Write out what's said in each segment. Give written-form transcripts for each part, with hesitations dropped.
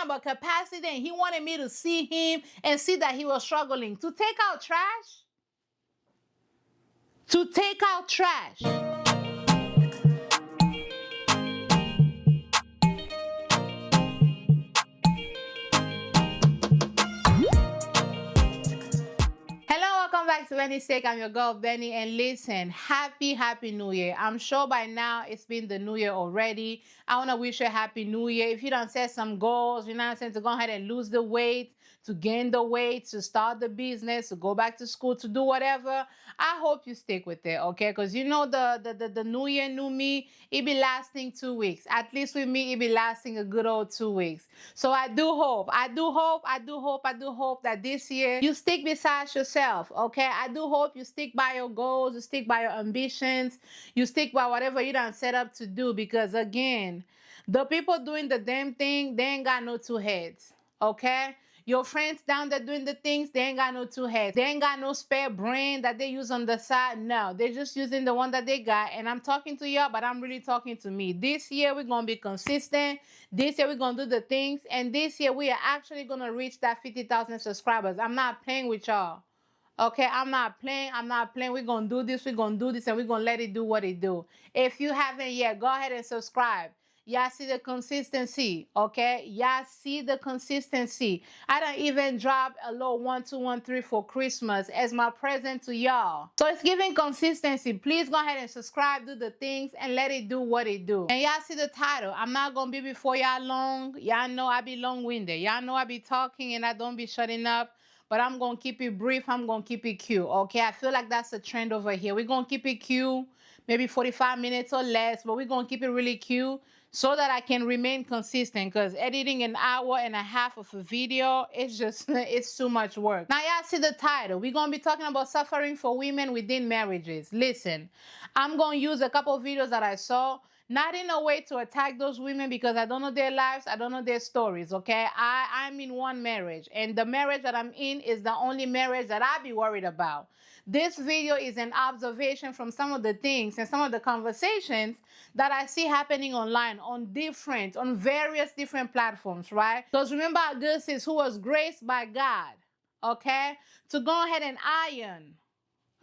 talking about capacity, and he wanted me to see him and see that he was struggling. To take out trash? To take out trash. Hello, welcome back to Bennystake. I'm your girl Benny, and listen, happy New Year. I'm sure by now it's been the New Year already. I want to wish you a happy New Year. If you don't set some goals, you know what I'm saying, to go ahead and lose the weight, to gain the weight, to start the business, to go back to school, to do whatever, I hope you stick with it, okay? Because you know the New Year, new me, it be lasting 2 weeks. At least with me, it be lasting a good old 2 weeks. So I do hope that this year you stick beside yourself, okay? I do hope you stick by your goals, you stick by your ambitions, you stick by whatever you done set up to do, because again, the people doing the damn thing, they ain't got no two heads, okay? Your friends down there doing the things, they ain't got no two heads. They ain't got no spare brain that they use on the side. No, they're just using the one that they got. And I'm talking to y'all, but I'm really talking to me. This year, we're going to be consistent. This year, we're going to do the things. And this year, we are actually going to reach that 50,000 subscribers. I'm not playing with y'all. Okay, I'm not playing. We're going to do this. We're going to do this, and we're going to let it do what it do. If you haven't yet, go ahead and subscribe. Y'all see the consistency, okay? Y'all see the consistency. I don't even drop a little 1, 2, 1, 3 for Christmas as my present to y'all. So it's giving consistency. Please go ahead and subscribe, do the things, and let it do what it do. And y'all see the title. I'm not going to be before y'all long. Y'all know I be long-winded. Y'all know I be talking and I don't be shutting up. But I'm going to keep it brief. I'm going to keep it cute, okay? I feel like that's a trend over here. We're going to keep it cute, maybe 45 minutes or less, but we're going to keep it really cute so that I can remain consistent, because editing an hour and a half of a video, it's just, it's too much work. Now, y'all see the title. We're going to be talking about suffering for women within marriages. Listen, I'm going to use a couple of videos that I saw, not in a way to attack those women, because I don't know their lives, I don't know their stories, okay? I'm in one marriage, and the marriage that I'm in is the only marriage that I be worried about. This video is an observation from some of the things and some of the conversations that I see happening online on various different platforms, right? Because remember our good sis who was graced by God, okay, to go ahead and iron,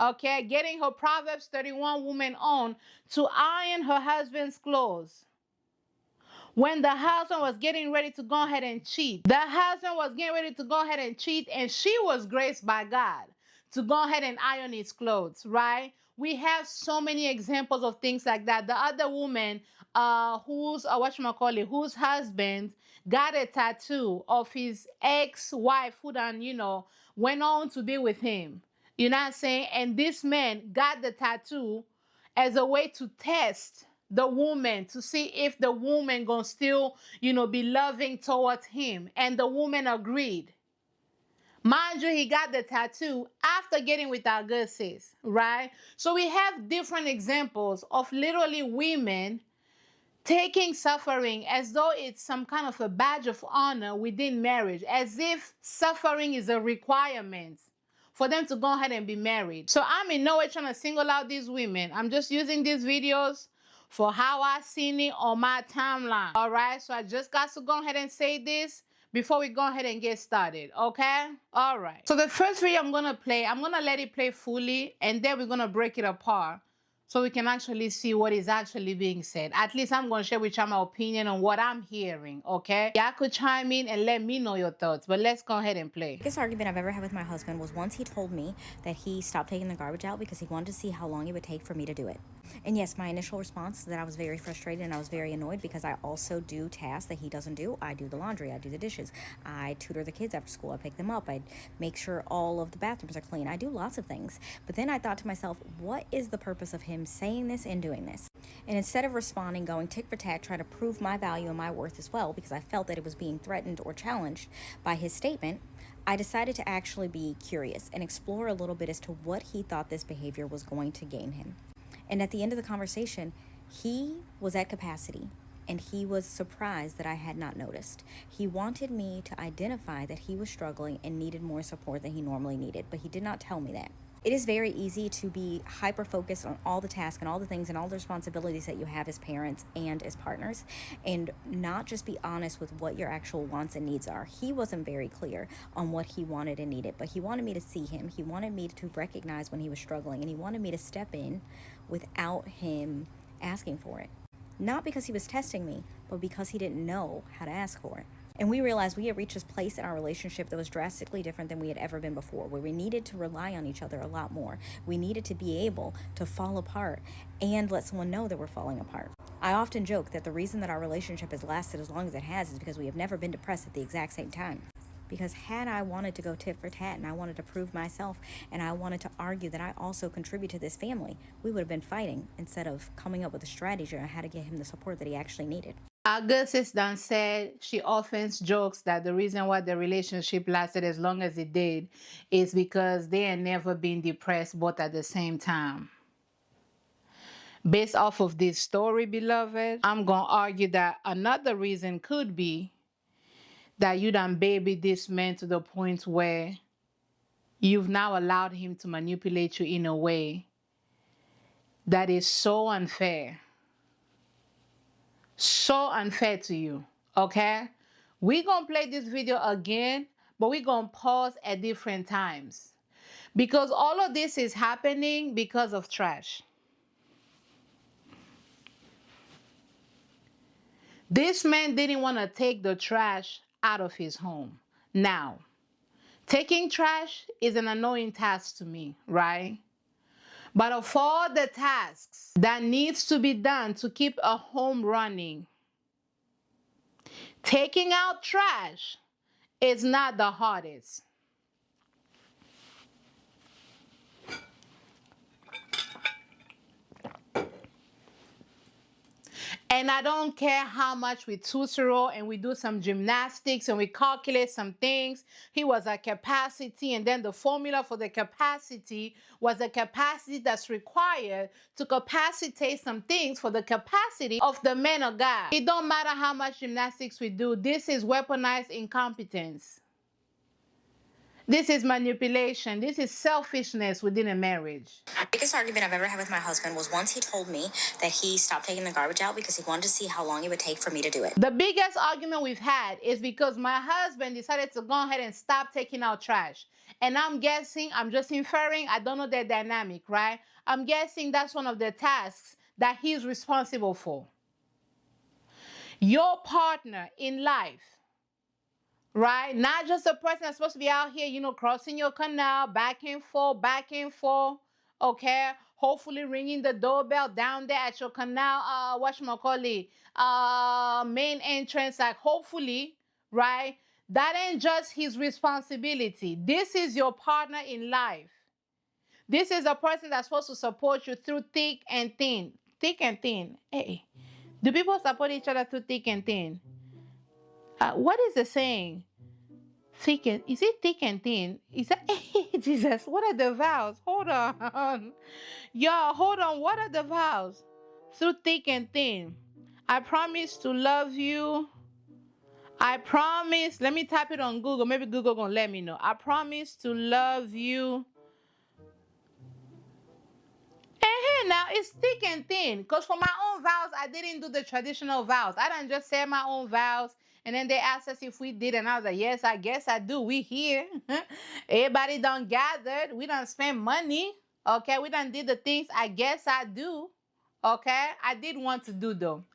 okay, getting her Proverbs 31 woman on to iron her husband's clothes. When the husband was getting ready to go ahead and cheat, and she was graced by God to go ahead and iron his clothes, right? We have so many examples of things like that. The other woman, whose husband got a tattoo of his ex-wife who done, went on to be with him. You know what I'm saying? And this man got the tattoo as a way to test the woman, to see if the woman gonna still, be loving towards him. And the woman agreed. Mind you, he got the tattoo after getting with our good sis, right? So we have different examples of literally women taking suffering as though it's some kind of a badge of honor within marriage, as if suffering is a requirement for them to go ahead and be married. So I'm in no way trying to single out these women. I'm just using these videos for how I seen it on my timeline. All right, so I just got to go ahead and say this before we go ahead and get started, okay? All right. So the first video I'm gonna play, I'm gonna let it play fully, and then we're gonna break it apart so we can actually see what is actually being said. At least I'm going to share with you my opinion on what I'm hearing, okay? Y'all could chime in and let me know your thoughts, but let's go ahead and play. The biggest argument I've ever had with my husband was once he told me that he stopped taking the garbage out because he wanted to see how long it would take for me to do it. And yes, my initial response is that I was very frustrated and I was very annoyed because I also do tasks that he doesn't do. I do the laundry, I do the dishes, I tutor the kids after school, I pick them up, I make sure all of the bathrooms are clean. I do lots of things. But then I thought to myself, what is the purpose of him saying this and doing this? And instead of responding, going tick for tack, trying to prove my value and my worth as well, because I felt that it was being threatened or challenged by his statement, I decided to actually be curious and explore a little bit as to what he thought this behavior was going to gain him. And at the end of the conversation, he was at capacity, and he was surprised that I had not noticed. He wanted me to identify that he was struggling and needed more support than he normally needed, but he did not tell me that. It is very easy to be hyper focused on all the tasks and all the things and all the responsibilities that you have as parents and as partners, and not just be honest with what your actual wants and needs are. He wasn't very clear on what he wanted and needed, but he wanted me to see him. He wanted me to recognize when he was struggling, and he wanted me to step in without him asking for it. Not because he was testing me, but because he didn't know how to ask for it. And we realized we had reached this place in our relationship that was drastically different than we had ever been before, where we needed to rely on each other a lot more. We needed to be able to fall apart and let someone know that we're falling apart. I often joke that the reason that our relationship has lasted as long as it has is because we have never been depressed at the exact same time. Because had I wanted to go tit for tat and I wanted to prove myself and I wanted to argue that I also contribute to this family, we would have been fighting instead of coming up with a strategy on how to get him the support that he actually needed. Augustus done said she often jokes that the reason why the relationship lasted as long as it did is because they had never been depressed both at the same time. Based off of this story, beloved, I'm going to argue that another reason could be that you done baby this man to the point where you've now allowed him to manipulate you in a way that is so unfair. So unfair to you, okay? We're going to play this video again, but we're going to pause at different times. Because all of this is happening because of trash. This man didn't want to take the trash out of his home. Now, taking trash is an annoying task to me, right? But of all the tasks that needs to be done to keep a home running, taking out trash is not the hardest. And I don't care how much we tutorial and we do some gymnastics and we calculate some things. He was a capacity, and then the formula for the capacity was a capacity that's required to capacitate some things for the capacity of the man of God. It don't matter how much gymnastics we do. This is weaponized incompetence. This is manipulation. This is selfishness within a marriage. The biggest argument I've ever had with my husband was once he told me that he stopped taking the garbage out because he wanted to see how long it would take for me to do it. The biggest argument we've had is because my husband decided to go ahead and stop taking out trash. And I'm guessing, I'm just inferring, I don't know their dynamic, right? I'm guessing that's one of the tasks that he's responsible for. Your partner in life, right? Not just a person that's supposed to be out here, crossing your canal, back and forth, okay? Hopefully ringing the doorbell down there at your canal, main entrance, like hopefully, right? That ain't just his responsibility. This is your partner in life. This is a person that's supposed to support you through thick and thin. Thick and thin. Hey, do people support each other through thick and thin? What is the saying? Thick and, is it thick and thin? Is that Jesus? What are the vows? Hold on, y'all. Hold on. What are the vows? Through thick and thin. I promise to love you. I promise. Let me type it on Google. Maybe Google gonna let me know. I promise to love you. Hey, now it's thick and thin. Because for my own vows, I didn't do the traditional vows. I didn't just say my own vows. And then they asked us if we did. And I was like, yes, I guess I do. We here. Everybody done gathered. We done spent money. Okay. We done did the things. I guess I do. Okay. I did want to do though.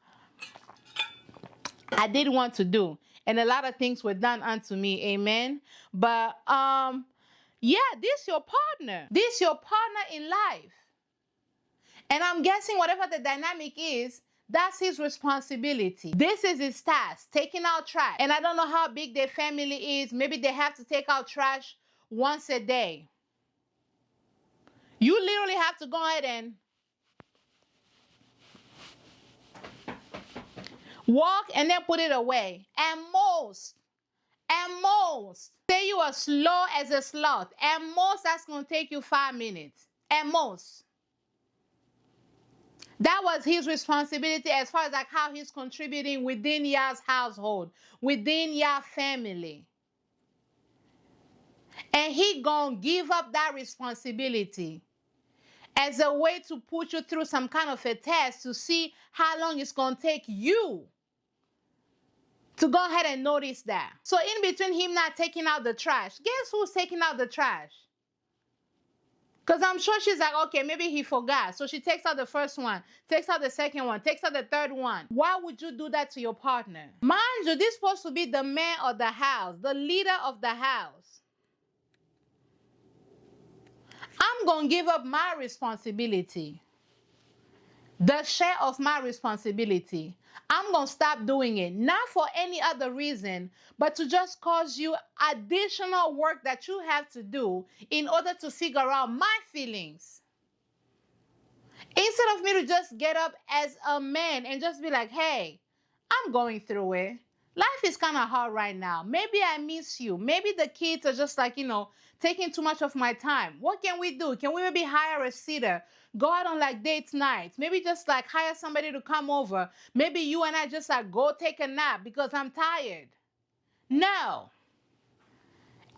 I did want to do. And a lot of things were done unto me. Amen. But yeah, this your partner. This your partner in life. And I'm guessing whatever the dynamic is, that's his responsibility. This is his task, taking out trash. And I don't know how big their family is. Maybe they have to take out trash once a day. You literally have to go ahead and walk and then put it away. And most, say you are slow as a sloth. And most, that's going to take you 5 minutes. And most. That was his responsibility as far as like how he's contributing within y'all's household, within your family. And he gonna give up that responsibility as a way to put you through some kind of a test to see how long it's gonna take you to go ahead and notice that. So in between him not taking out the trash, guess who's taking out the trash? Because I'm sure she's like, okay, maybe he forgot. So she takes out the first one, takes out the second one, takes out the third one. Why would you do that to your partner? Mind you, this is supposed to be the man of the house, the leader of the house. I'm going to give up my responsibility, the share of my responsibility. I'm going to stop doing it, not for any other reason, but to just cause you additional work that you have to do in order to figure out my feelings. Instead of me to just get up as a man and just be like, hey, I'm going through it. Life is kind of hard right now. Maybe I miss you. Maybe the kids are just like, taking too much of my time. What can we do? Can we maybe hire a sitter? Go out on like dates nights. Maybe just like hire somebody to come over. Maybe you and I just like go take a nap because I'm tired. No.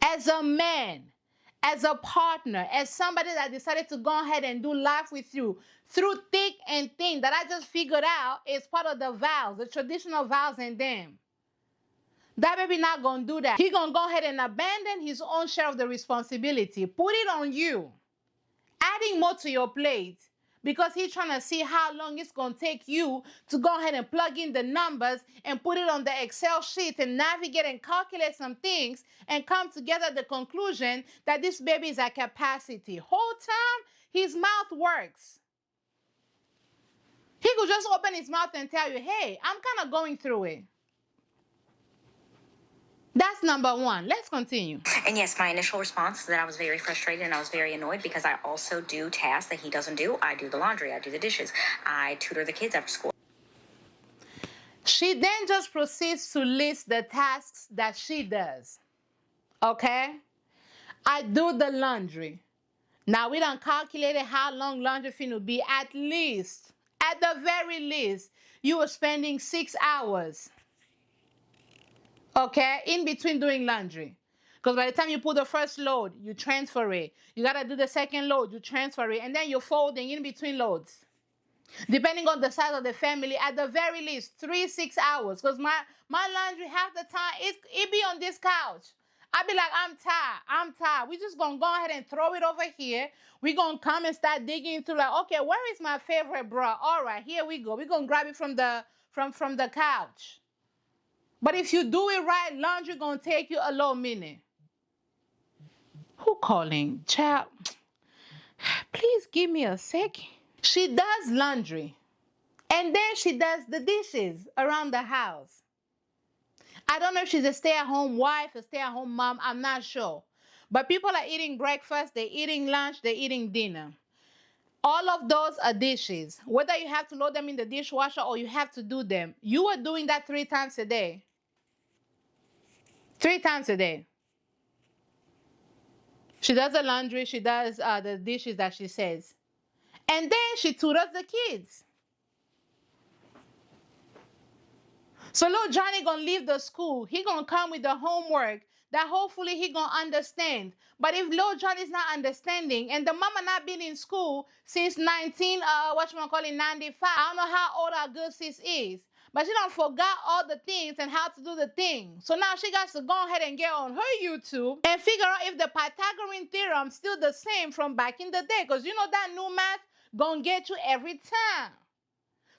As a man, as a partner, as somebody that decided to go ahead and do life with you through thick and thin, that I just figured out is part of the vows, the traditional vows and them. That baby not gonna do that. He gonna go ahead and abandon his own share of the responsibility, put it on you, adding more to your plate because he's trying to see how long it's gonna take you to go ahead and plug in the numbers and put it on the Excel sheet and navigate and calculate some things and come together at the conclusion that this baby is at capacity. Whole time, his mouth works. He could just open his mouth and tell you, hey, I'm kind of going through it. That's number one. Let's continue. And yes, my initial response is that I was very frustrated and I was very annoyed because I also do tasks that he doesn't do. I do the laundry, I do the dishes, I tutor the kids after school. She then just proceeds to list the tasks that she does. Okay? I do the laundry. Now we done calculated how long laundry finna be. At the very least, you were spending 6 hours. Okay? In between doing laundry. Because by the time you put the first load, you transfer it. You gotta do the second load, you transfer it. And then you're folding in between loads. Depending on the size of the family, at the very least 3-6 hours. Because my laundry half the time it be on this couch. I be like, I'm tired. We just gonna go ahead and throw it over here. We gonna come and start digging into like, okay, where is my favorite bra? All right, here we go. We gonna grab it from the couch. But if you do it right, laundry gonna take you a little minute. Who calling? Child, please give me a second. She does laundry. And then she does the dishes around the house. I don't know if she's a stay-at-home wife, a stay-at-home mom. I'm not sure. But people are eating breakfast, they're eating lunch, they're eating dinner. All of those are dishes. Whether you have to load them in the dishwasher or you have to do them. You are doing that 3 times a day. 3 times a day. She does the laundry, she does the dishes that she says. And then she tutors the kids. So little Johnny gonna leave the school. He gonna come with the homework that hopefully he gonna understand. But if little Johnny's not understanding and the mama not been in school since 95, I don't know how old our good sis is. But she done forgot all the things and how to do the thing. So now she got to go ahead and get on her YouTube and figure out if the Pythagorean theorem still the same from back in the day. Because you know that new math gonna get you every time.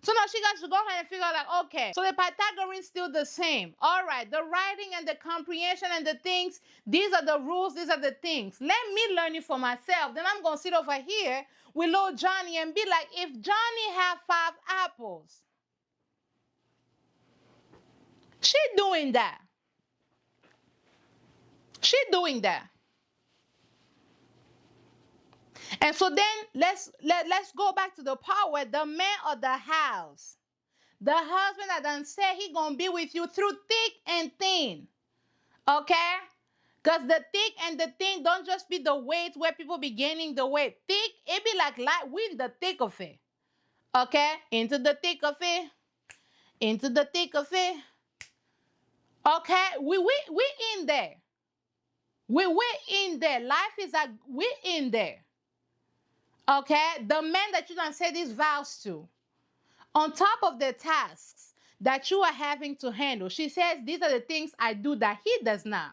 So now she got to go ahead and figure out like, okay, so the Pythagorean's still the same. All right, the writing and the comprehension and the things, these are the rules, these are the things. Let me learn it for myself. Then I'm going to sit over here with little Johnny and be like, if Johnny have 5 apples, she doing that. She doing that. And so then let's go back to the part where the man of the house, the husband that done said he gonna be with you through thick and thin. Okay? Because the thick and the thin don't just be the weight where people be gaining the weight. Thick, it be like light. We in the thick of it. Okay? Into the thick of it. Into the thick of it. Okay? We in there. We're in there. Life is like we're in there. Okay? The man that you don't say these vows to, on top of the tasks that you are having to handle, she says, these are the things I do that he does not.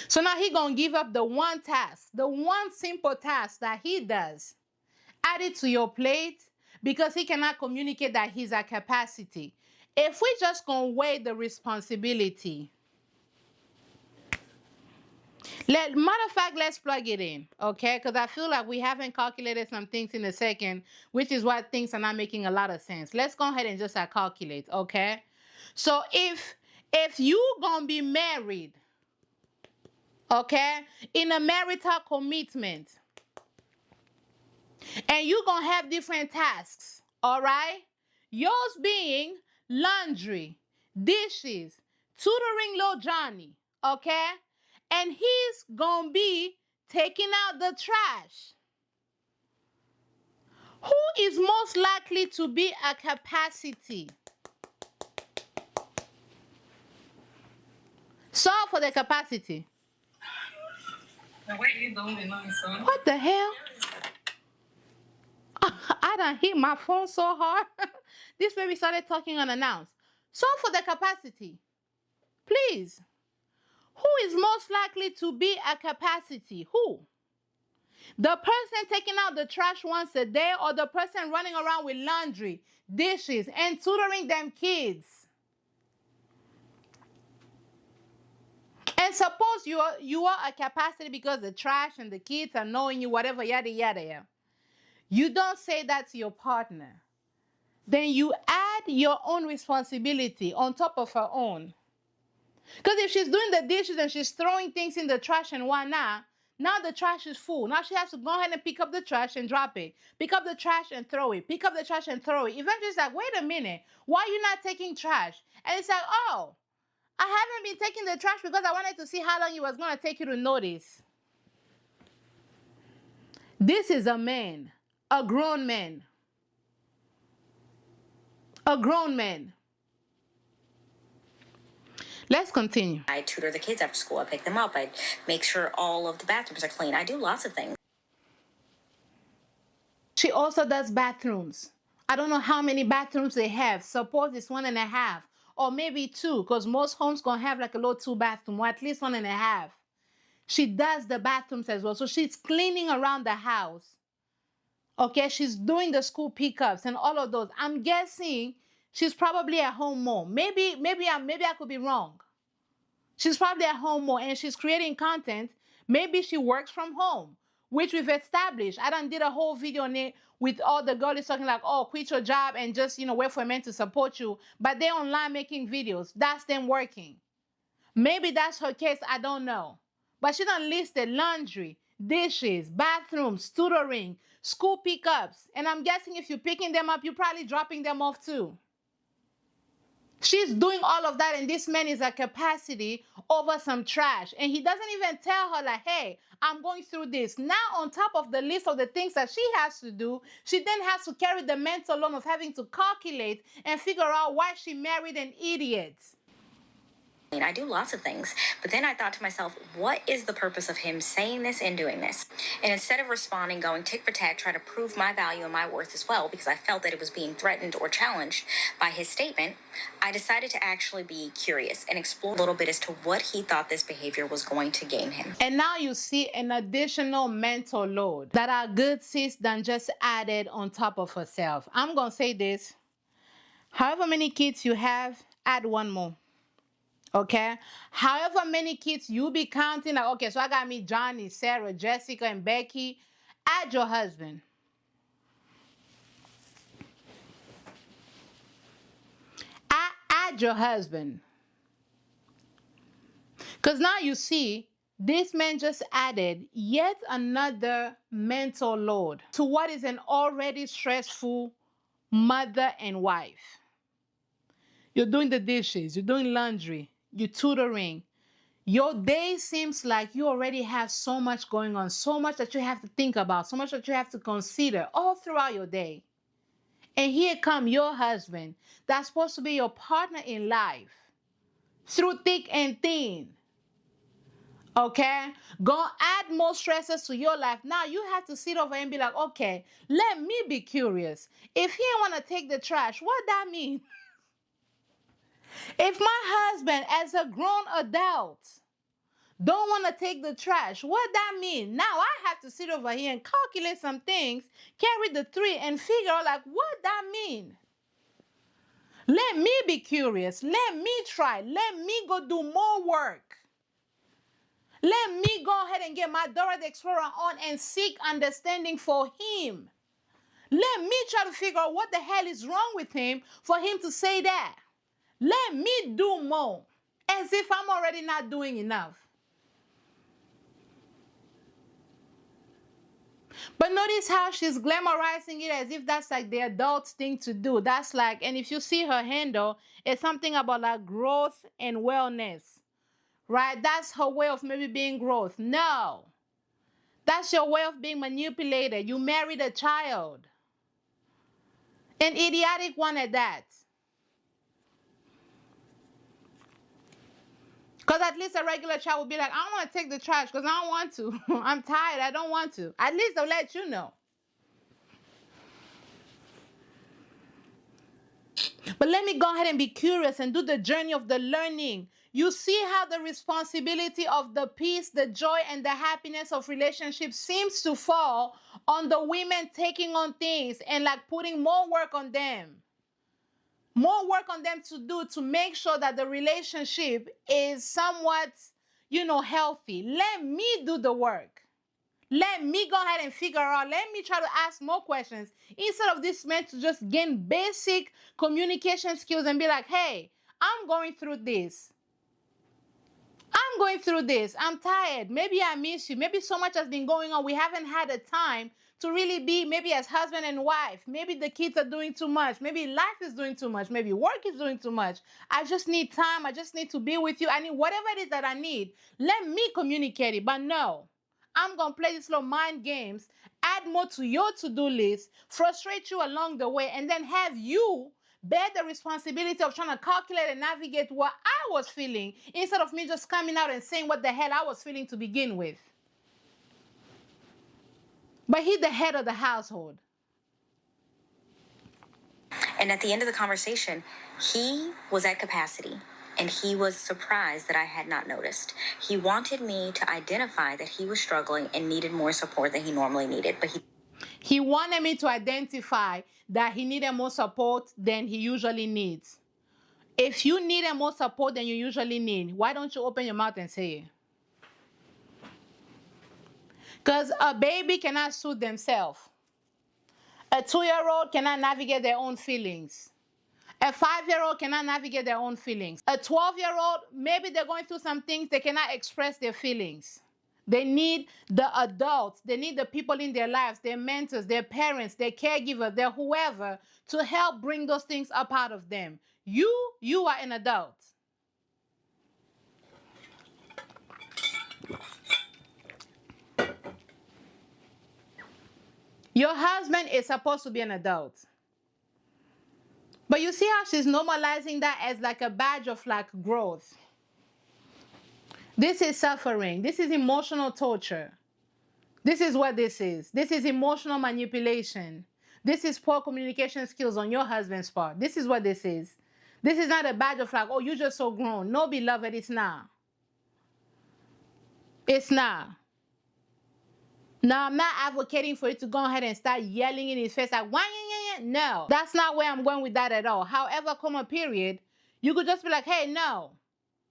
So now he gonna give up the one task, the one simple task that he does, add it to your plate because he cannot communicate that he's at capacity. If we just gonna weigh the responsibility, matter of fact, let's plug it in, okay? Because I feel like we haven't calculated some things in a second, which is why things are not making a lot of sense. Let's go ahead and just calculate, okay? So if you gonna be married, okay, in a marital commitment, and you're gonna have different tasks, all right? Yours being laundry, dishes, tutoring little Johnny, okay? And he's gonna be taking out the trash. Who is most likely to be at capacity? Solve for the capacity. What the hell? I done hit my phone so hard. This baby started talking unannounced. Solve for the capacity. Please. Who is most likely to be at capacity? Who? The person taking out the trash once a day, or the person running around with laundry, dishes, and tutoring them kids? And suppose you are at capacity because the trash and the kids are knowing you, whatever, yada, yada, yada. You don't say that to your partner. Then you add your own responsibility on top of her own. Because if she's doing the dishes and she's throwing things in the trash and whatnot, now the trash is full. Now she has to go ahead and pick up the trash and drop it. Pick up the trash and throw it. Pick up the trash and throw it. Eventually it's like, wait a minute, why are you not taking trash? And it's like, oh, I haven't been taking the trash because I wanted to see how long it was going to take you to notice. This is a man, a grown man. A grown man. Let's continue. I tutor the kids after school. I pick them up. I make sure all of the bathrooms are clean. I do lots of things. She also does bathrooms. I don't know how many bathrooms they have. Suppose it's 1.5 or maybe 2, because most homes gonna have like a little 2 bathroom or at least 1.5. She does the bathrooms as well. So she's cleaning around the house. Okay, she's doing the school pickups and all of those. I'm guessing she's probably at home more. Maybe I could be wrong. She's probably at home more and she's creating content. Maybe she works from home, which we've established. I done did a whole video on it with all the girls talking like, oh, quit your job and just, wait for a man to support you. But they're online making videos. That's them working. Maybe that's her case. I don't know. But she done listed laundry, dishes, bathrooms, tutoring, school pickups. And I'm guessing if you're picking them up, you're probably dropping them off too. She's doing all of that, and this man is at capacity over some trash. And he doesn't even tell her, like, hey, I'm going through this. Now, on top of the list of the things that she has to do, she then has to carry the mental load of having to calculate and figure out why she married an idiot. I do lots of things. But then I thought to myself, what is the purpose of him saying this and doing this? And instead of responding, going tick for tack, trying to prove my value and my worth as well, because I felt that it was being threatened or challenged by his statement, I decided to actually be curious and explore a little bit as to what he thought this behavior was going to gain him. And now you see an additional mental load that our good sis done just added on top of herself. I'm going to say this. However many kids you have, add one more. Okay, however many kids you be counting, like, okay, so I got me Johnny, Sarah, Jessica, and Becky. Add your husband. Add your husband. Because now you see, this man just added yet another mental load to what is an already stressful mother and wife. You're doing the dishes, you're doing laundry, you're tutoring. Your day seems like you already have so much going on, so much that you have to think about, so much that you have to consider all throughout your day. And here come your husband that's supposed to be your partner in life through thick and thin. Okay? Gonna add more stresses to your life. Now you have to sit over and be like, okay, let me be curious. If he want to take the trash, what that mean? If my husband, as a grown adult, don't want to take the trash, what that mean? Now I have to sit over here and calculate some things, carry the three, and figure out like what that mean. Let me be curious. Let me try. Let me go do more work. Let me go ahead and get my Dora the Explorer on and seek understanding for him. Let me try to figure out what the hell is wrong with him for him to say that. Let me do more, as if I'm already not doing enough. But notice how she's glamorizing it as if that's like the adult thing to do. That's like, and if you see her handle, it's something about like growth and wellness, right? That's her way of maybe being growth. No, that's your way of being manipulated. You married a child, an idiotic one at that. Because at least a regular child would be like, I don't want to take the trash because I don't want to. I'm tired. I don't want to. At least they'll let you know. But let me go ahead and be curious and do the journey of the learning. You see how the responsibility of the peace, the joy, and the happiness of relationships seems to fall on the women taking on things and like putting more work on them. More work on them to do to make sure that the relationship is somewhat, healthy. Let me do the work. Let me go ahead and figure out. Let me try to ask more questions instead of this man to just gain basic communication skills and be like, hey, I'm going through this. I'm going through this. I'm tired. Maybe I miss you. Maybe so much has been going on. We haven't had a time to really be maybe as husband and wife. Maybe the kids are doing too much. Maybe life is doing too much. Maybe work is doing too much. I just need time. I just need to be with you. I need whatever it is that I need. Let me communicate it. But no, I'm going to play these little mind games, add more to your to-do list, frustrate you along the way, and then have you bear the responsibility of trying to calculate and navigate what I was feeling instead of me just coming out and saying what the hell I was feeling to begin with. But he's the head of the household. And at the end of the conversation, he was at capacity. And he was surprised that I had not noticed. He wanted me to identify that he was struggling and needed more support than he normally needed. But he wanted me to identify that he needed more support than he usually needs. If you needed more support than you usually need, why don't you open your mouth and say it? Because a baby cannot soothe themselves. A 2-year-old cannot navigate their own feelings. A 5-year-old cannot navigate their own feelings. A 12-year-old, maybe they're going through some things, they cannot express their feelings. They need the adults, they need the people in their lives, their mentors, their parents, their caregivers, their whoever, to help bring those things up out of them. You are an adult. Your husband is supposed to be an adult. But you see how she's normalizing that as like a badge of like growth. This is suffering. This is emotional torture. This is what this is. This is emotional manipulation. This is poor communication skills on your husband's part. This is what this is. This is not a badge of like, oh, you're just so grown. No, beloved, it's not. It's not. Now, I'm not advocating for you to go ahead and start yelling in his face like, why? No, that's not where I'm going with that at all. However, come a period, you could just be like, hey, no,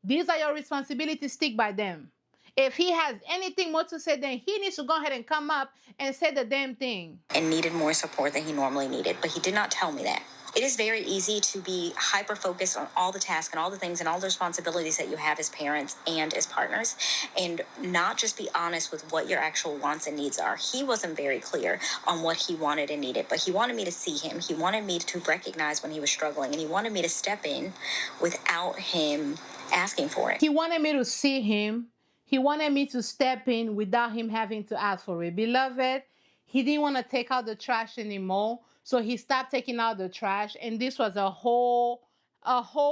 these are your responsibilities, stick by them. If he has anything more to say, then he needs to go ahead and come up and say the damn thing. And needed more support than he normally needed, but he did not tell me that. It is very easy to be hyper-focused on all the tasks and all the things and all the responsibilities that you have as parents and as partners, and not just be honest with what your actual wants and needs are. He wasn't very clear on what he wanted and needed, but he wanted me to see him. He wanted me to recognize when he was struggling, and he wanted me to step in without him asking for it. He wanted me to see him. He wanted me to step in without him having to ask for it. Beloved, he didn't want to take out the trash anymore So he stopped taking out the trash, and this was a whole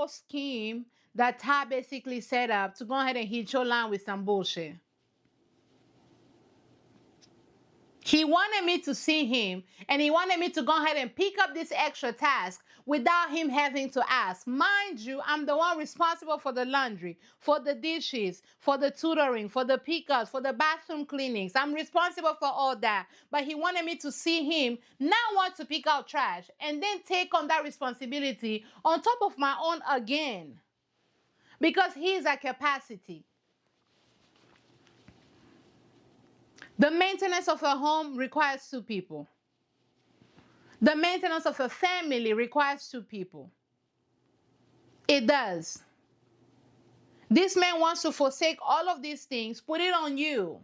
scheme that Ty basically set up to go ahead and hit your line with some bullshit. He wanted me to see him, and he wanted me to go ahead and pick up this extra task without him having to ask. Mind you, I'm the one responsible for the laundry, for the dishes, for the tutoring, for the pickups, for the bathroom cleanings. I'm responsible for all that. But he wanted me to see him not want to pick out trash and then take on that responsibility on top of my own again. Because he's at capacity. The maintenance of a home requires two people. The maintenance of a family requires two people. It does. This man wants to forsake all of these things, put it on you.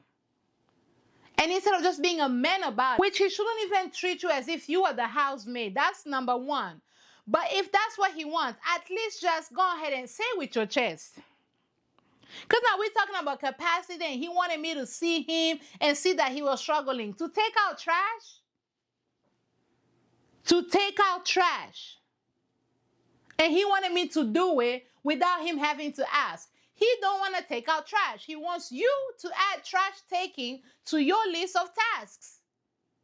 And instead of just being a man about it, which he shouldn't even treat you as if you are the housemaid. That's number one. But if that's what he wants, at least just go ahead and say with your chest. Because now we're talking about capacity, and he wanted me to see him and see that he was struggling to take out trash. To take out trash. And he wanted me to do it without him having to ask. He don't want to take out trash. He wants you to add trash taking to your list of tasks.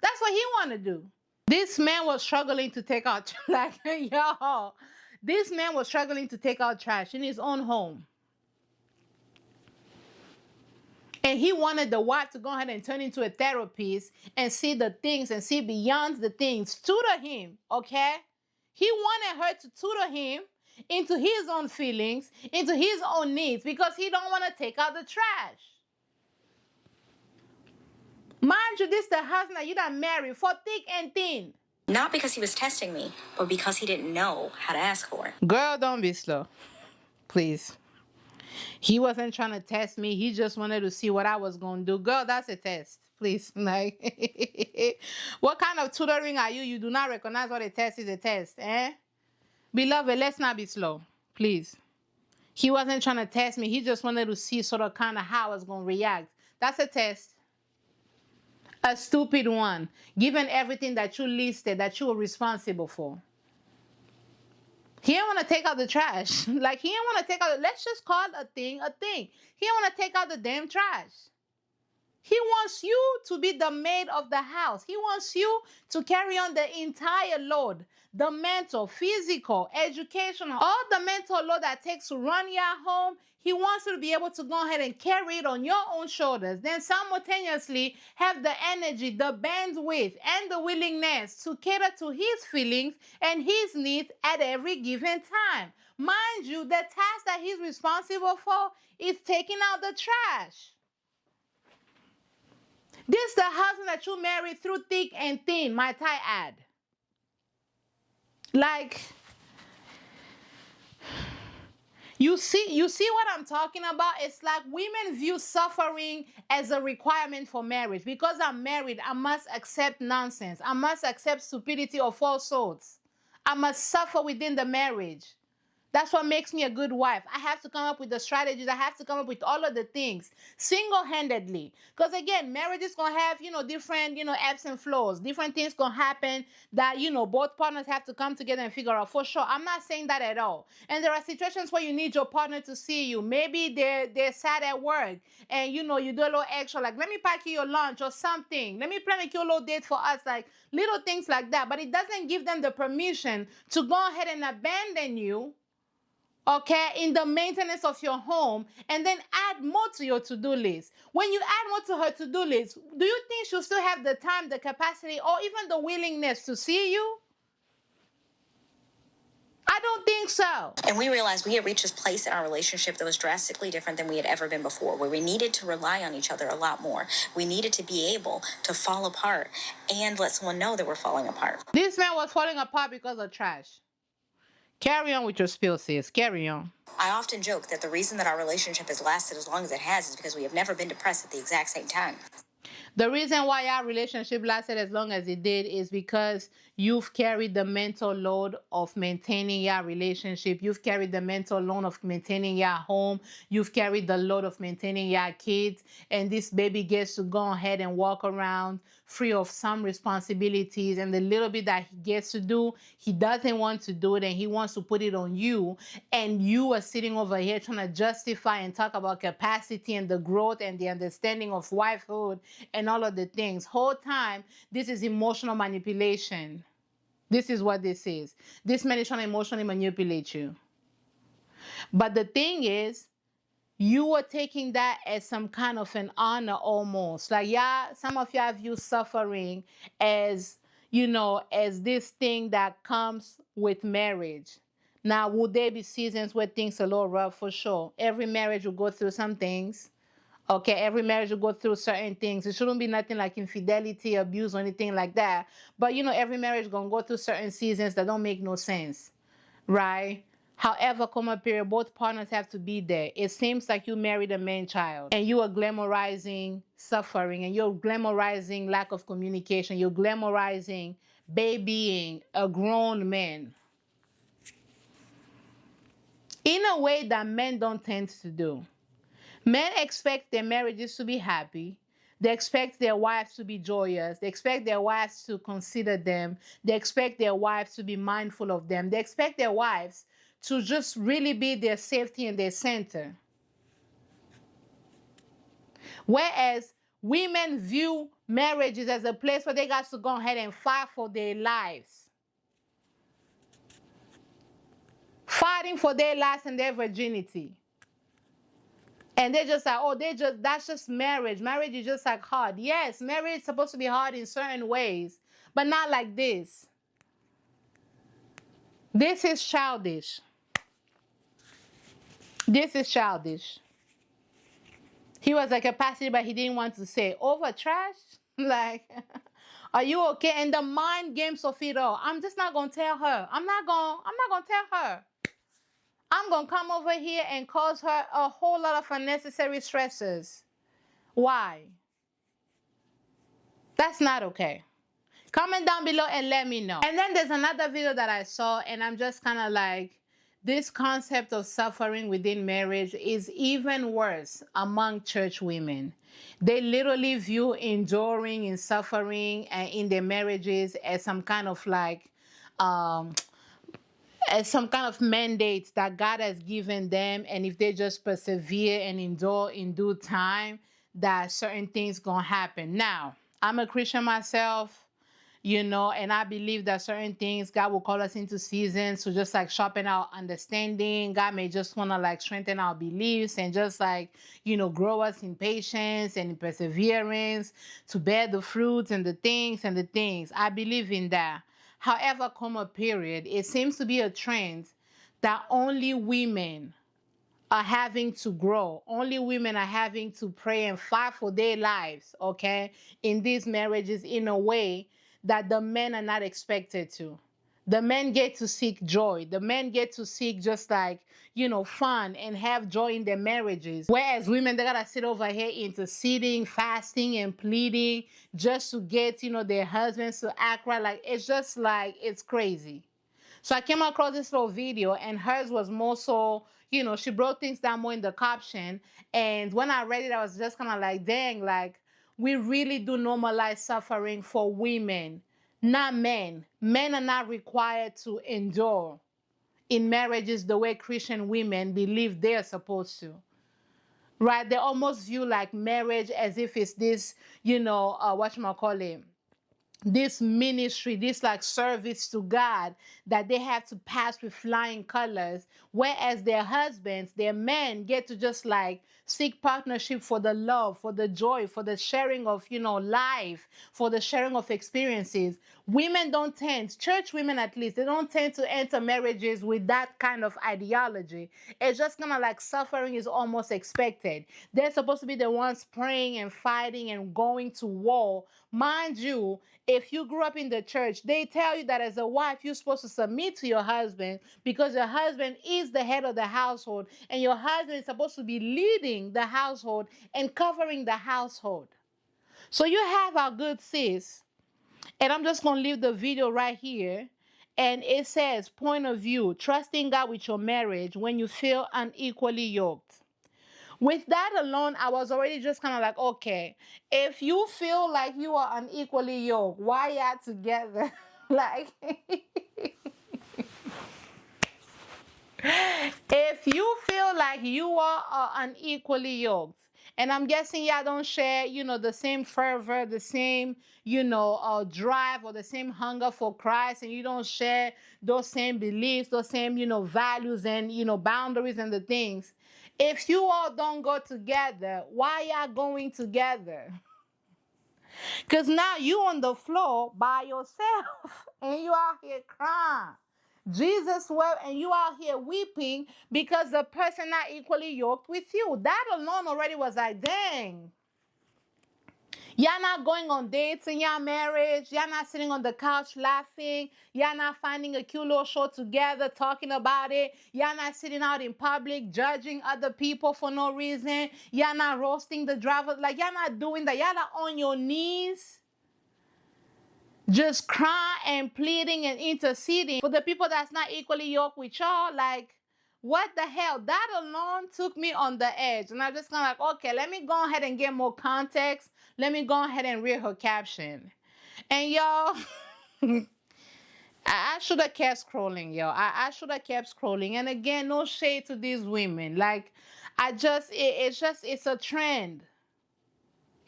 That's what he want to do. This man was struggling to take out like y'all. This man was struggling to take out trash in his own home. And he wanted the wife to go ahead and turn into a therapist and see the things and see beyond the things. Tutor him, okay? He wanted her to tutor him into his own feelings, into his own needs, because he don't want to take out the trash. Mind you, this is the husband that you done married for thick and thin. Not because he was testing me, but because he didn't know how to ask for it. Girl, don't be slow. Please. He wasn't trying to test me. He just wanted to see what I was going to do. Girl, that's a test. Please. Like, what kind of tutoring are you? You do not recognize what a test is a test, eh? Beloved, let's not be slow. Please. He wasn't trying to test me. He just wanted to see sort of kind of how I was going to react. That's a test. A stupid one. Given everything that you listed, that you were responsible for. He didn't want to take out the trash. Like, he didn't want to take out, let's just call a thing a thing. He didn't want to take out the damn trash. He wants you to be the maid of the house. He wants you to carry on the entire load. The mental, physical, educational, all the mental load that takes to run your home. He wants you to be able to go ahead and carry it on your own shoulders. Then simultaneously have the energy, the bandwidth, and the willingness to cater to his feelings and his needs at every given time. Mind you, the task that he's responsible for is taking out the trash. This is the husband that you married through thick and thin, might I add. Like, you see what I'm talking about? It's like women view suffering as a requirement for marriage. Because I'm married, I must accept nonsense. I must accept stupidity or falsehoods. I must suffer within the marriage. That's what makes me a good wife. I have to come up with the strategies. I have to come up with all of the things single-handedly. Because again, marriage is going to have, different, ebbs and flows. Different things going to happen that, both partners have to come together and figure out. For sure. I'm not saying that at all. And there are situations where you need your partner to see you. Maybe they're sad at work and, you do a little extra. Like, let me pack you your lunch or something. Let me plan a little date for us. Like, little things like that. But it doesn't give them the permission to go ahead and abandon you, okay, in the maintenance of your home, and then add more to your to-do list. When you add more to her to-do list, do you think she'll still have the time, the capacity, or even the willingness to see you? I don't think so. And we realized we had reached this place in our relationship that was drastically different than we had ever been before, where we needed to rely on each other a lot more. We needed to be able to fall apart and let someone know that we're falling apart. This man was falling apart because of trash. Carry on with your spill, sis. Carry on. I often joke that the reason that our relationship has lasted as long as it has is because we have never been depressed at the exact same time. The reason why our relationship lasted as long as it did is because you've carried the mental load of maintaining your relationship. You've carried the mental load of maintaining your home. You've carried the load of maintaining your kids. And this baby gets to go ahead and walk around free of some responsibilities. And the little bit that he gets to do, he doesn't want to do it and he wants to put it on you. And you are sitting over here trying to justify and talk about capacity and the growth and the understanding of wifehood and all of the things. Whole time, this is emotional manipulation. This is what this is. This man is trying to emotionally manipulate you. But the thing is, you are taking that as some kind of an honor almost. Like, yeah, some of y'all view suffering as, as this thing that comes with marriage. Now, would there be seasons where things are a little rough? For sure. Every marriage will go through some things. Okay, every marriage will go through certain things. It shouldn't be nothing like infidelity, abuse, or anything like that. But every marriage gonna go through certain seasons that don't make no sense, right? However, comma period, both partners have to be there. It seems like you married a man child and you are glamorizing suffering and you're glamorizing lack of communication. You're glamorizing babying a grown man in a way that men don't tend to do. Men expect their marriages to be happy. They expect their wives to be joyous. They expect their wives to consider them. They expect their wives to be mindful of them. They expect their wives to just really be their safety and their center. Whereas women view marriages as a place where they got to go ahead and fight for their lives. Fighting for their lives and their virginity. And they're just like, oh, that's just marriage. Marriage is just like hard. Yes, marriage is supposed to be hard in certain ways, but not like this. This is childish. This is childish. He was like a pastor, but he didn't want to say over trash. Like, are you okay? And the mind games of it all. I'm just not gonna tell her. I'm not gonna tell her. I'm gonna come over here and cause her a whole lot of unnecessary stresses. Why? That's not okay. Comment down below and let me know. And then there's another video that I saw, and I'm just kind of like, this concept of suffering within marriage is even worse among church women. They literally view enduring and suffering in their marriages as some kind of like, as some kind of mandate that God has given them. And if they just persevere and endure in due time, that certain things gonna happen. Now, I'm a Christian myself, and I believe that certain things God will call us into seasons to just like sharpen our understanding. God may just want to like strengthen our beliefs and just like, grow us in patience and in perseverance to bear the fruits and the things. I believe in that. However, comma period, it seems to be a trend that only women are having to grow. Only women are having to pray and fight for their lives, okay, in these marriages in a way that the men are not expected to. The men get to seek joy. The men get to seek just like, fun and have joy in their marriages. Whereas women, they gotta sit over here interceding, fasting, and pleading just to get, their husbands to act right. Like, it's just like, it's crazy. So I came across this little video and hers was more so, she broke things down more in the caption. And when I read it, I was just kind of like, dang, like we really do normalize suffering for women, not men. Men are not required to endure in marriages the way Christian women believe they're supposed to. Right? They almost view like marriage as if it's this, whatchamacallit, this ministry, this like service to God that they have to pass with flying colors, whereas their husbands, their men get to just like seek partnership for the love, for the joy, for the sharing of, life, for the sharing of experiences. Women don't tend, church women at least, they don't tend to enter marriages with that kind of ideology. It's just kind of like suffering is almost expected. They're supposed to be the ones praying and fighting and going to war. Mind you, if you grew up in the church, they tell you that as a wife, you're supposed to submit to your husband because your husband is the head of the household and your husband is supposed to be leading the household and covering the household. So you have our good sis And I'm just going to leave the video right here. And it says, point of view, trusting God with your marriage when you feel unequally yoked. With that alone, I was already just kind of like, okay, if you feel like you are unequally yoked, why y'all together? Like, if you feel like you are unequally yoked, and I'm guessing y'all don't share, the same fervor, the same, drive or the same hunger for Christ, and you don't share those same beliefs, those same, values and, boundaries and the things. If you all don't go together, why y'all going together? Because now you on the floor by yourself and you out here crying. Jesus wept and you out here weeping because the person not equally yoked with you. That alone already was like, dang. Y'all not going on dates in your marriage. Y'all not sitting on the couch laughing. Y'all not finding a cute little show together talking about it. Y'all not sitting out in public judging other people for no reason. Y'all not roasting the driver. Like, y'all not doing that. Y'all not on your knees just crying and pleading and interceding for the people that's not equally yoked with y'all. Like, what the hell? That alone took me on the edge. And I just kind of like, okay, let me go ahead and get more context. Let me go ahead and read her caption. And y'all, I should have kept scrolling, yo. I should have kept scrolling. And again, no shade to these women. Like, it's a trend.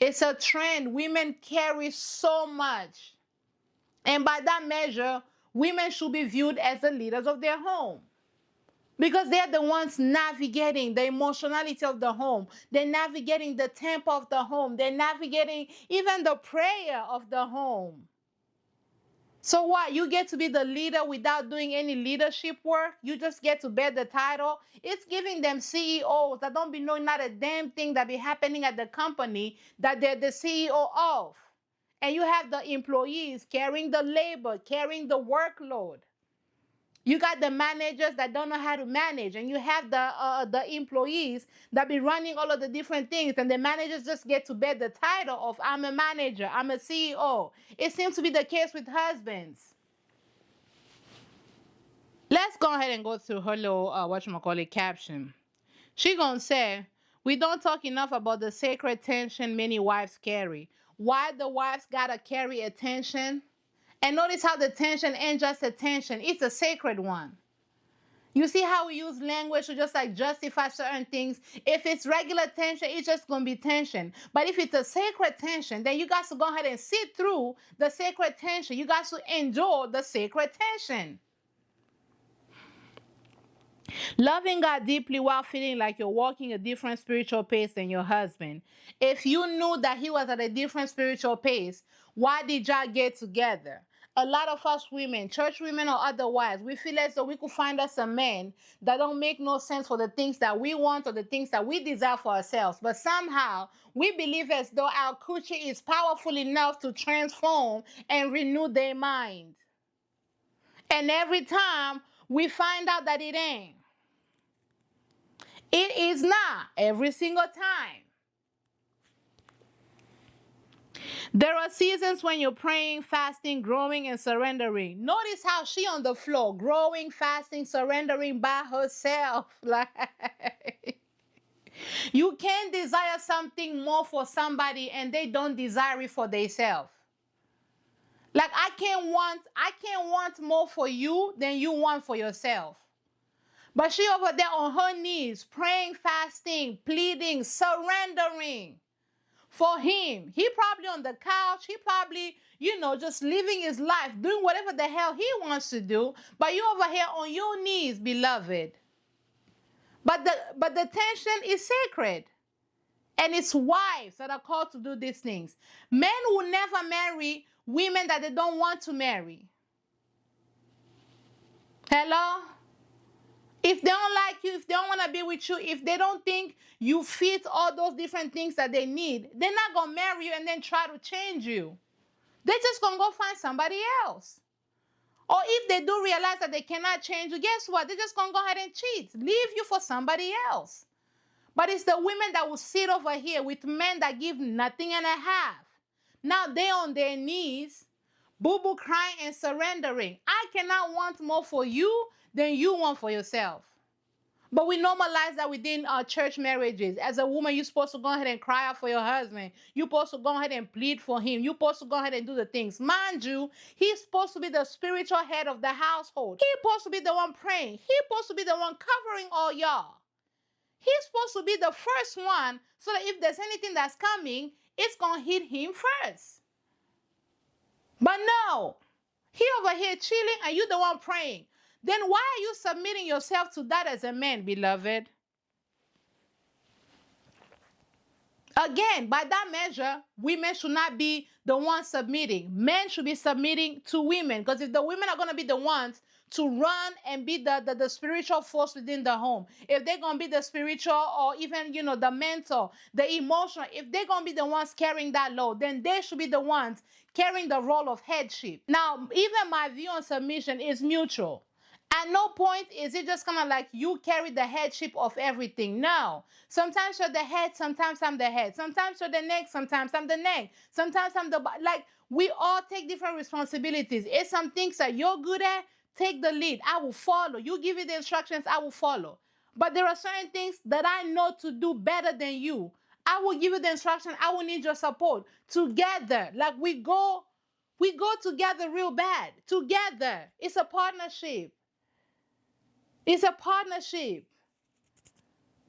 It's a trend. Women carry so much. And by that measure, women should be viewed as the leaders of their home. Because they're the ones navigating the emotionality of the home. They're navigating the tempo of the home. They're navigating even the prayer of the home. So what? You get to be the leader without doing any leadership work? You just get to bear the title? It's giving them CEOs that don't be knowing not a damn thing that be happening at the company that they're the CEO of. And you have the employees carrying the labor, carrying the workload. You got the managers that don't know how to manage, and you have the employees that be running all of the different things, and the managers just get to bear the title of I'm a manager, I'm a CEO. It seems to be the case with husbands. Let's go ahead and go through her little whatchamacallit caption. She gonna say, we don't talk enough about the sacred tension many wives carry. Why the wives gotta carry attention? And notice how the tension ain't just a tension, it's a sacred one. You see how we use language to just like justify certain things? If it's regular tension, it's just gonna be tension. But if it's a sacred tension, then you guys to go ahead and sit through the sacred tension. You guys to endure the sacred tension. Loving God deeply while feeling like you're walking a different spiritual pace than your husband. If you knew that he was at a different spiritual pace, why did y'all get together? A lot of us women, church women or otherwise, we feel as though we could find us a man that don't make no sense for the things that we want or the things that we desire for ourselves. But somehow we believe as though our coochie is powerful enough to transform and renew their mind. And every time we find out that it ain't. It is not every single time. There are seasons when you're praying, fasting, growing, and surrendering. Notice how she on the floor, growing, fasting, surrendering by herself. Like, you can't desire something more for somebody and they don't desire it for themselves. Like, I can't want more for you than you want for yourself. But she over there on her knees, praying, fasting, pleading, surrendering for him. He probably on the couch. He probably, just living his life, doing whatever the hell he wants to do. But you over here on your knees, beloved. But the tension is sacred. And it's wives that are called to do these things. Men will never marry women that they don't want to marry. Hello? If they don't like you, if they don't want to be with you, if they don't think you fit all those different things that they need, they're not going to marry you and then try to change you. They're just going to go find somebody else. Or if they do realize that they cannot change you, guess what? They're just going to go ahead and cheat, leave you for somebody else. But it's the women that will sit over here with men that give nothing and a half. Now they're on their knees boo boo crying and surrendering. I cannot want more for you than you want for yourself. But we normalize that within our church marriages. As a woman, you're supposed to go ahead and cry out for your husband. You're supposed to go ahead and plead for him. You're supposed to go ahead and do the things. Mind you, he's supposed to be the spiritual head of the household. He's supposed to be the one praying. He's supposed to be the one covering all y'all. He's supposed to be the first one so that if there's anything that's coming, it's going to hit him first. But no, he over here chilling and you the one praying. Then why are you submitting yourself to that as a man, beloved? Again, by that measure, women should not be the ones submitting. Men should be submitting to women. Because if the women are going to be the ones to run and be the spiritual force within the home, if they're going to be the spiritual or even, the mental, the emotional, if they're going to be the ones carrying that load, then they should be the ones carrying the role of headship. Now, even my view on submission is mutual. At no point is it just kind of like you carry the headship of everything. No. Sometimes you're the head, sometimes I'm the head. Sometimes you're the neck, sometimes I'm the neck. Sometimes I'm the like we all take different responsibilities. It's some things that you're good at, take the lead. I will follow. You give me the instructions, I will follow. But there are certain things that I know to do better than you. I will give you the instruction. I will need your support. Together, like we go together real bad. Together. It's a partnership. It's a partnership.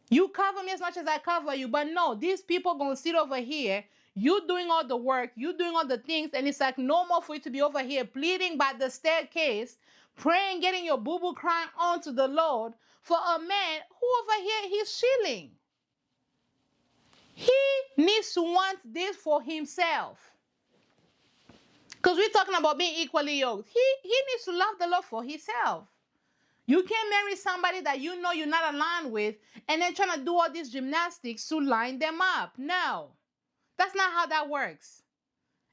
You cover me as much as I cover you. But no, these people gonna sit over here. You doing all the work, you doing all the things, and it's like normal for you to be over here pleading by the staircase, praying, getting your boo-boo crying onto the Lord for a man who over here he's chilling. He needs to want this for himself. Because we're talking about being equally yoked. He needs to love the Lord for himself. You can't marry somebody that you know you're not aligned with and then trying to do all these gymnastics to line them up. No, that's not how that works.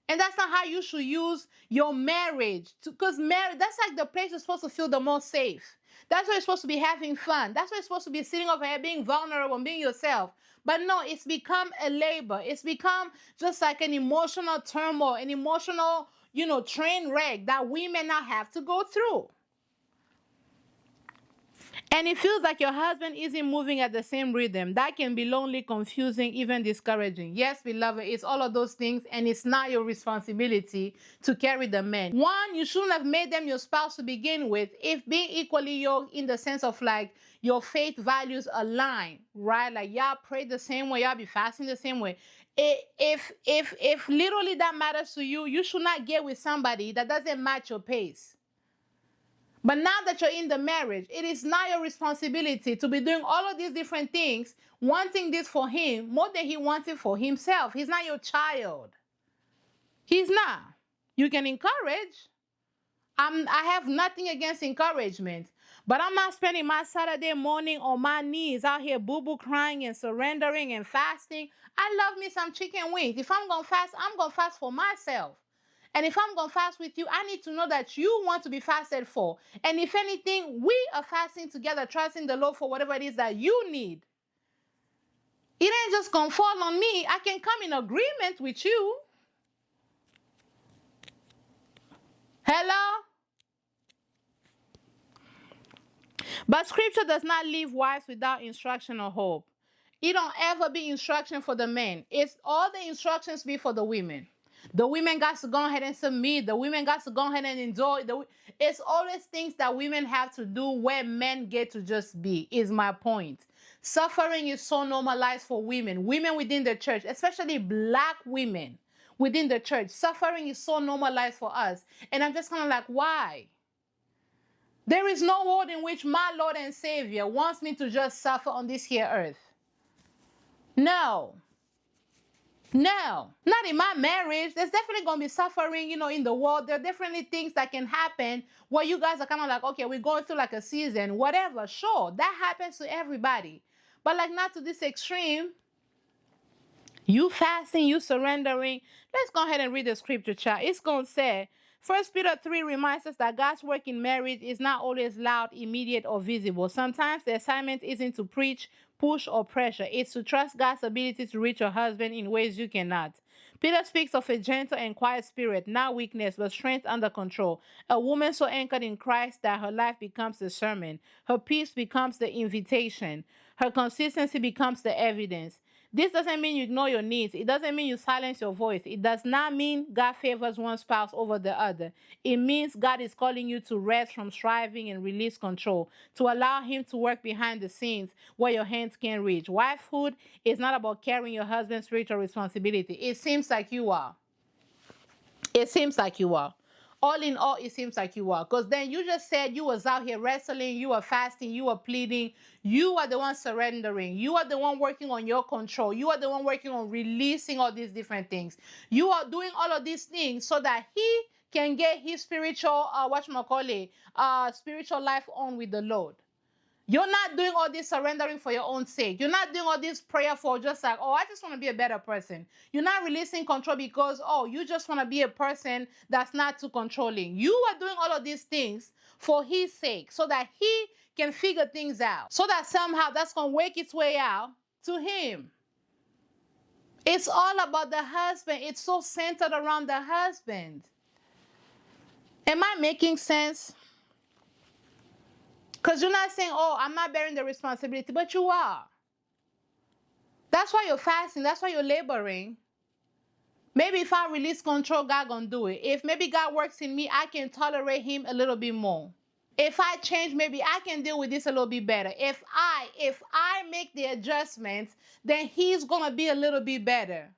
And that's not how you should use your marriage. Because marriage, that's like the place you're supposed to feel the most safe. That's where you're supposed to be having fun. That's where you're supposed to be sitting over here being vulnerable and being yourself. But no, it's become a labor. It's become just like an emotional turmoil, an emotional, train wreck that we may not have to go through. And it feels like your husband isn't moving at the same rhythm. That can be lonely, confusing, even discouraging. Yes, beloved, it's all of those things, and it's not your responsibility to carry the men. One, you shouldn't have made them your spouse to begin with if being equally yoked in the sense of like your faith values align, right? Like y'all pray the same way, y'all be fasting the same way. If literally that matters to you, you should not get with somebody that doesn't match your pace. But now that you're in the marriage, it is not your responsibility to be doing all of these different things, wanting this for him more than he wants it for himself. He's not your child. He's not. You can encourage. I have nothing against encouragement. But I'm not spending my Saturday morning on my knees out here boo-boo crying and surrendering and fasting. I love me some chicken wings. If I'm going to fast, I'm going to fast for myself. And if I'm going to fast with you, I need to know that you want to be fasted for. And if anything, we are fasting together, trusting the Lord for whatever it is that you need. It ain't just going to fall on me. I can come in agreement with you. Hello? But scripture does not leave wives without instruction or hope. It don't ever be instruction for the men. It's all the instructions be for the women. The women got to go ahead and submit. The women got to go ahead and enjoy. It's always things that women have to do where men get to just be, is my point. Suffering is so normalized for women. Women within the church, especially black women within the church. Suffering is so normalized for us. And I'm just kind of like, why? There is no world in which my Lord and Savior wants me to just suffer on this here earth. No. No, not in my marriage. There's definitely going to be suffering, in the world. There are definitely things that can happen where you guys are kind of like, okay, we're going through like a season, whatever. Sure, that happens to everybody. But like not to this extreme. You fasting, you surrendering. Let's go ahead and read the scripture, child. It's going to say, 1 Peter 3 reminds us that God's work in marriage is not always loud, immediate, or visible. Sometimes the assignment isn't to preach, push, or pressure. It's to trust God's ability to reach your husband in ways you cannot. Peter speaks of a gentle and quiet spirit, not weakness, but strength under control. A woman so anchored in Christ that her life becomes the sermon, her peace becomes the invitation, her consistency becomes the evidence. This doesn't mean you ignore your needs. It doesn't mean you silence your voice. It does not mean God favors one spouse over the other. It means God is calling you to rest from striving and release control, to allow Him to work behind the scenes where your hands can reach. Wifehood is not about carrying your husband's spiritual responsibility. It seems like you are. It seems like you are. All in all, it seems like you are. Because then you just said you was out here wrestling, you were fasting, you were pleading. You are the one surrendering. You are the one working on your control. You are the one working on releasing all these different things. You are doing all of these things so that he can get his spiritual, spiritual life on with the Lord. You're not doing all this surrendering for your own sake. You're not doing all this prayer for just like, oh, I just want to be a better person. You're not releasing control because, oh, you just want to be a person that's not too controlling. You are doing all of these things for his sake so that he can figure things out. So that somehow that's going to work its way out to him. It's all about the husband. It's so centered around the husband. Am I making sense? Because you're not saying, oh, I'm not bearing the responsibility, but you are. That's why you're fasting. That's why you're laboring. Maybe if I release control, God gonna do it. If maybe God works in me, I can tolerate him a little bit more. If I change, maybe I can deal with this a little bit better. If I make the adjustments, then he's gonna be a little bit better.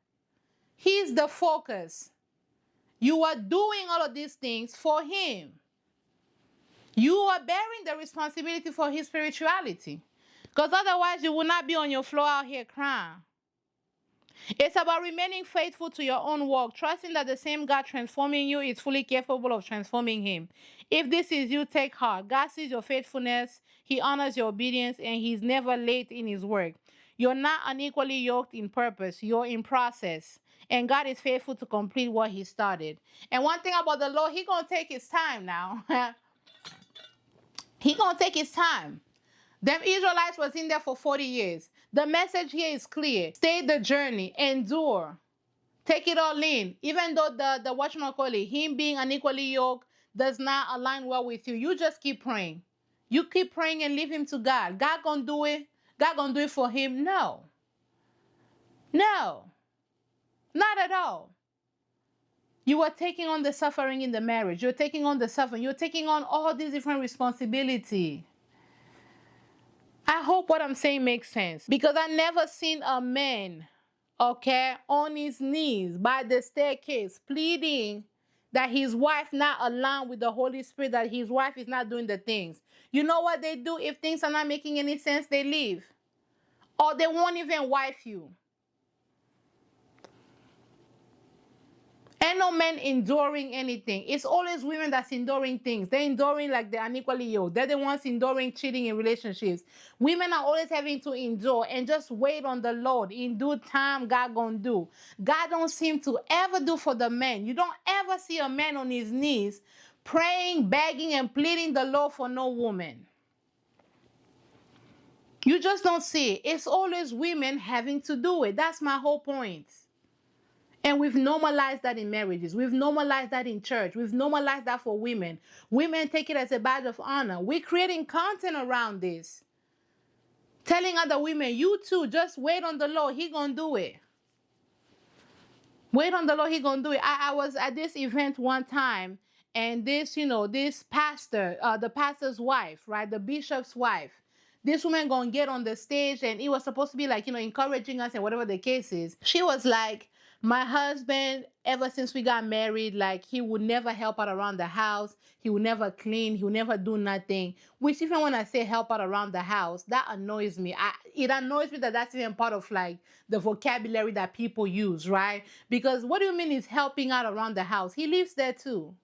He's the focus. You are doing all of these things for him. You are bearing the responsibility for his spirituality. Because otherwise, you will not be on your floor out here crying. It's about remaining faithful to your own work, trusting that the same God transforming you is fully capable of transforming him. If this is you, take heart. God sees your faithfulness, he honors your obedience, and he's never late in his work. You're not unequally yoked in purpose, you're in process. And God is faithful to complete what he started. And one thing about the Lord, he gonna take his time now. He gonna take his time. Them Israelites was in there for 40 years. The message here is clear. Stay the journey. Endure. Take it all in. Even though the whatchamacallit, him being unequally yoked, does not align well with you, you just keep praying. You keep praying and leave him to God. God gonna do it. God gonna do it for him. No. No. Not at all. You are taking on the suffering in the marriage. You're taking on the suffering. You're taking on all these different responsibilities. I hope what I'm saying makes sense because I never seen a man, okay, on his knees by the staircase pleading that his wife not aligned with the Holy Spirit, that his wife is not doing the things. You know what they do if things are not making any sense? They leave. Or they won't even wife you. Ain't no men enduring anything. It's always women that's enduring things. They're enduring like they're unequally yoked. They're the ones enduring cheating in relationships. Women are always having to endure and just wait on the Lord. In due time, God gonna do. God don't seem to ever do for the men. You don't ever see a man on his knees praying, begging, and pleading the Lord for no woman. You just don't see it. It's always women having to do it. That's my whole point. And we've normalized that in marriages. We've normalized that in church. We've normalized that for women. Women take it as a badge of honor. We're creating content around this. Telling other women, you too, just wait on the Lord. He gonna do it. Wait on the Lord. He gonna do it. I was at this event one time, and this pastor, the pastor's wife, right, the bishop's wife, this woman gonna get on the stage, and it was supposed to be like, encouraging us and whatever the case is. She was like, my husband, ever since we got married, like he would never help out around the house. He would never clean. He would never do nothing. Which even when I say help out around the house, that annoys me. It annoys me that that's even part of like the vocabulary that people use, right? Because what do you mean he's helping out around the house? He lives there too.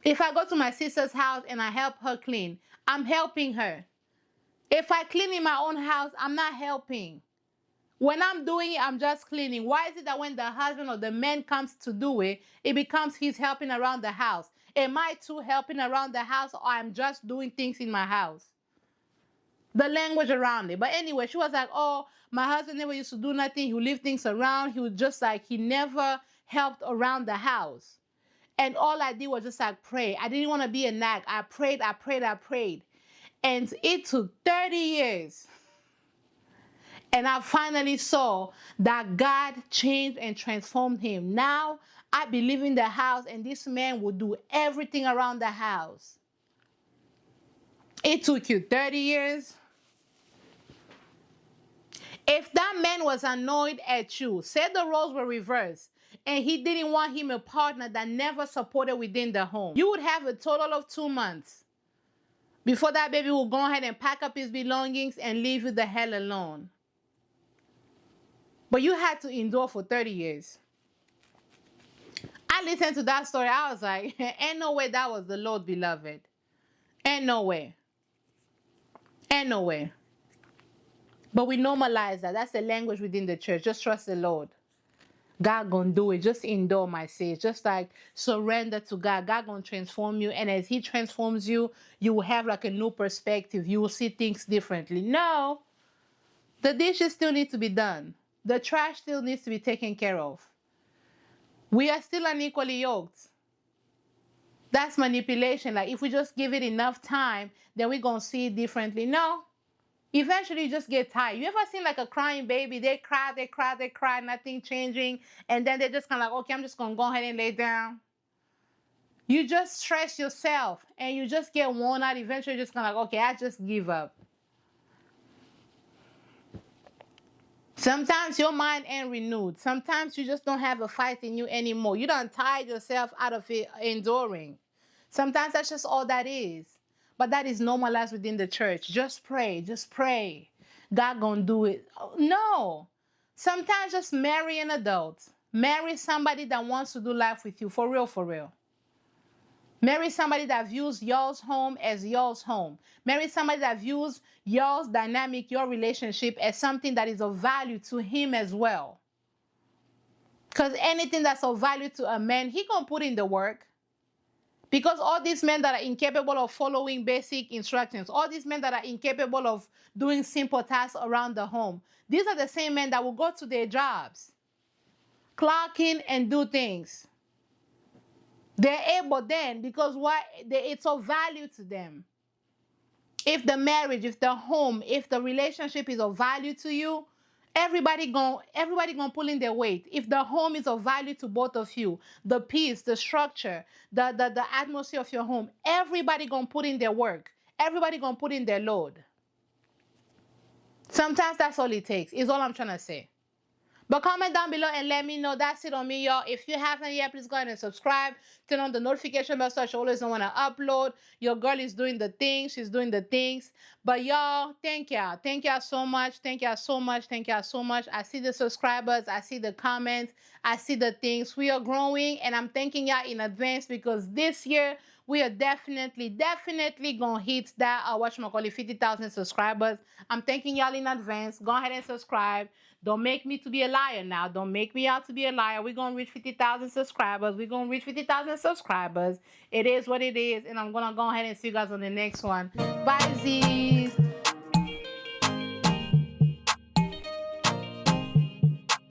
If I go to my sister's house and I help her clean, I'm helping her. If I clean in my own house, I'm not helping. When I'm doing it, I'm just cleaning. Why is it that when the husband or the man comes to do it, it becomes he's helping around the house? Am I too helping around the house, or I'm just doing things in my house? The language around it. But anyway, she was like, oh, my husband never used to do nothing. He would leave things around. He was just like, he never helped around the house. And all I did was just like pray. I didn't want to be a nag. I prayed, I prayed, I prayed. And it took 30 years. And I finally saw that God changed and transformed him. Now I believe in the house, and this man will do everything around the house. It took you 30 years. If that man was annoyed at you, say the roles were reversed, and he didn't want him a partner that never supported within the home, you would have a total of 2 months before that baby will go ahead and pack up his belongings and leave you the hell alone. But you had to endure for 30 years. I listened to that story. I was like, ain't no way that was the Lord, beloved. Ain't no way. Ain't no way. But we normalize that. That's the language within the church. Just trust the Lord. God gonna do it. Just endure, my sis. Just like surrender to God. God gonna transform you. And as he transforms you, you will have like a new perspective. You will see things differently. No. The dishes still need to be done. The trash still needs to be taken care of. We are still unequally yoked. That's manipulation. Like if we just give it enough time, then we're gonna see it differently. No. Eventually you just get tired. You ever seen like a crying baby? They cry, they cry, they cry, nothing changing. And then they're just kind of like, okay, I'm just gonna go ahead and lay down. You just stress yourself and you just get worn out. Eventually you're just kind of like, okay, I just give up. Sometimes your mind ain't renewed. Sometimes you just don't have a fight in you anymore. You don't tire yourself out of it enduring. Sometimes that's just all that is. But that is normalized within the church. Just pray. Just pray. God gonna do it. No. Sometimes just marry an adult. Marry somebody that wants to do life with you. For real, for real. Marry somebody that views y'all's home as y'all's home. Marry somebody that views y'all's dynamic, your relationship as something that is of value to him as well. Because anything that's of value to a man, he gonna put in the work. Because all these men that are incapable of following basic instructions, all these men that are incapable of doing simple tasks around the home, these are the same men that will go to their jobs, clock in and do things. They're able then because it's of value to them. If the marriage, if the home, if the relationship is of value to you, everybody gonna pull in their weight. If the home is of value to both of you, the peace, the structure, the atmosphere of your home, everybody gonna put in their work. Everybody gonna put in their load. Sometimes that's all it takes, is all I'm trying to say. But comment down below and let me know. That's it on me, y'all. If you haven't yet, please go ahead and subscribe. Turn on the notification bell so you always know when I upload. Your girl is doing the things. She's doing the things. But y'all, thank y'all. Thank y'all so much. Thank y'all so much. Thank y'all so much. I see the subscribers. I see the comments. I see the things. We are growing. And I'm thanking y'all in advance because this year, we are definitely gonna hit that whatchamacallit 50,000 subscribers. I'm thanking y'all in advance. Go ahead and subscribe. Don't make me to be a liar now. Don't make me out to be a liar. We're gonna reach 50,000 subscribers. We're gonna reach 50,000 subscribers. It is what it is, and I'm gonna go ahead and see you guys on the next one. Bye, Z.